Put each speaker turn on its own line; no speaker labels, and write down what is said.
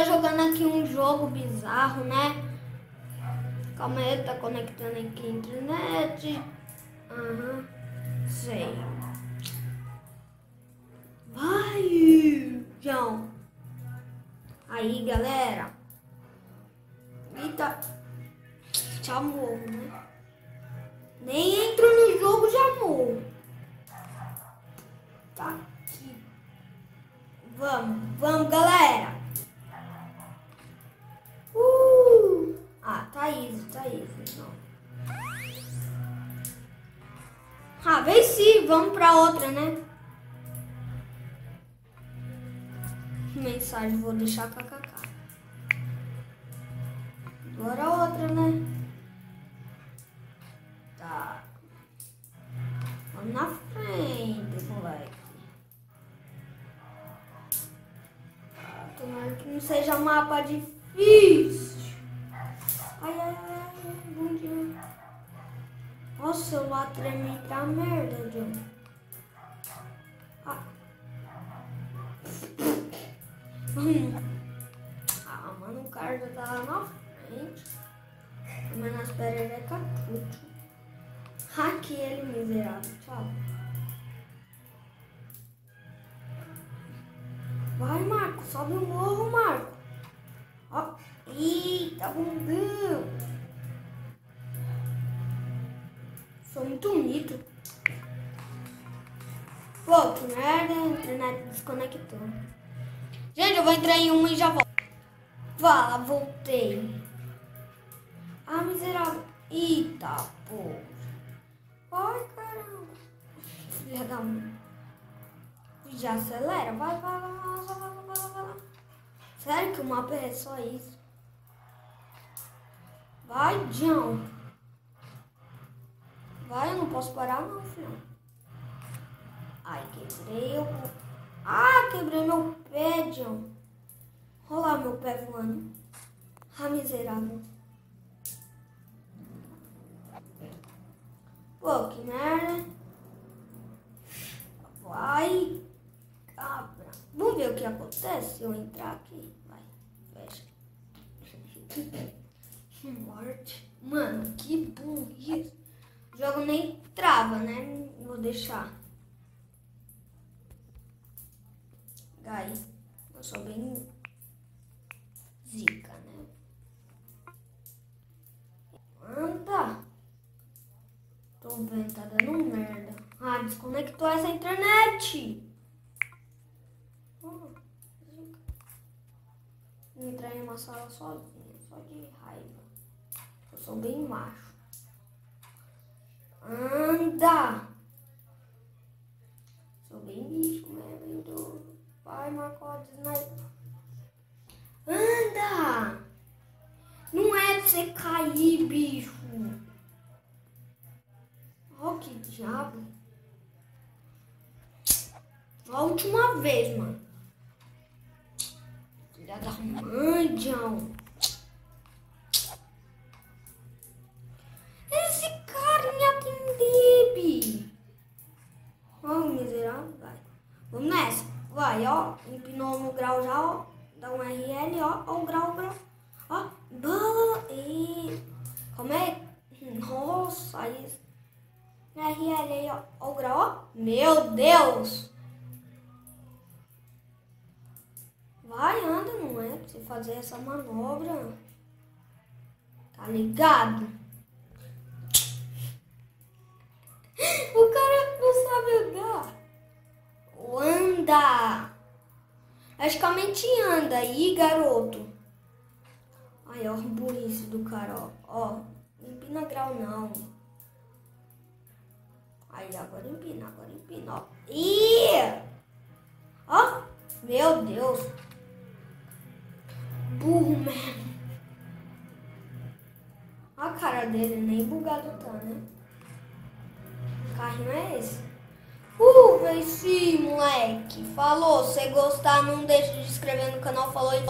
jogando aqui um jogo bizarro, né? Calma aí, tá conectando aqui a internet. Aham, sei. Vai, João. Aí, galera. Eita. Já morro, né? Nem entro no jogo, já morro. Tá aqui. Vamos, galera. Ah, tá easy, não. Ah, venci. Vamos pra outra, né? Mensagem, vou deixar kkk. Agora outra, né? Tá. Vamos na frente, moleque. Tomara que não seja mapa difícil. Ai, bom dia. Nossa, o celular treme pra merda, John. Mano, o cara já tá lá na frente. Mas nas pererecas tudo. Aqui ele, miserável. Tchau. Vai, Marco. Sobe o morro, Marco. Ó. Eita, bumbum. Sou muito bonito. Pô, que merda. A internet desconectou. Gente, eu vou entrar em uma e já volto. Fala, voltei. Ah, miserável. Eita, pô. Ai, caramba. Filha da mãe. Já acelera. Vai. Sério que o mapa é só isso? Vai, John. Vai, eu não posso parar não, filho. Ai, quebrei o... Ah, quebrei meu pé, John. Olha lá meu pé voando. Ah, miserável. Pô, que merda. Vai, cabra. Vamos ver o que acontece se eu entrar aqui. Vai, fecha. Morte. Mano, que burrice. O jogo nem trava, né? Vou deixar. Gai, eu sou bem zica, né? Anda. Tô vendo, tá dando merda. Ah, desconectou essa internet. Zica. Entrar em uma sala sozinha, só de raiva. Eu sou bem macho. Anda. Sou bem bicho mesmo, do... Vai, Marco, sniper. Anda! Não é pra você cair, bicho. Ó, que diabo. A última vez, mano. Filha da mãe, John. Esse carinha tem baby. Ó, miserável, vai. Vamos nessa. Vai, ó, empinou no grau já, ó. Dá um RL, ó, o grau. Ó, bala. E... Como é? Nossa, isso. RL aí, ó, o grau, ó. Meu Deus. Vai, anda, não é? Pra você fazer essa manobra. Tá ligado? O cara não sabe andar. Anda! Praticamente anda aí, garoto. Aí, ó, burrice do cara, ó. Ó, não empina grau, não. Aí, agora empina, ó. Ih! Ó, meu Deus. Burro mesmo. A cara dele nem bugado tá, né? Que carrinho é esse? Venci, moleque. Falou, se gostar, não deixe de se inscrever no canal. Falou e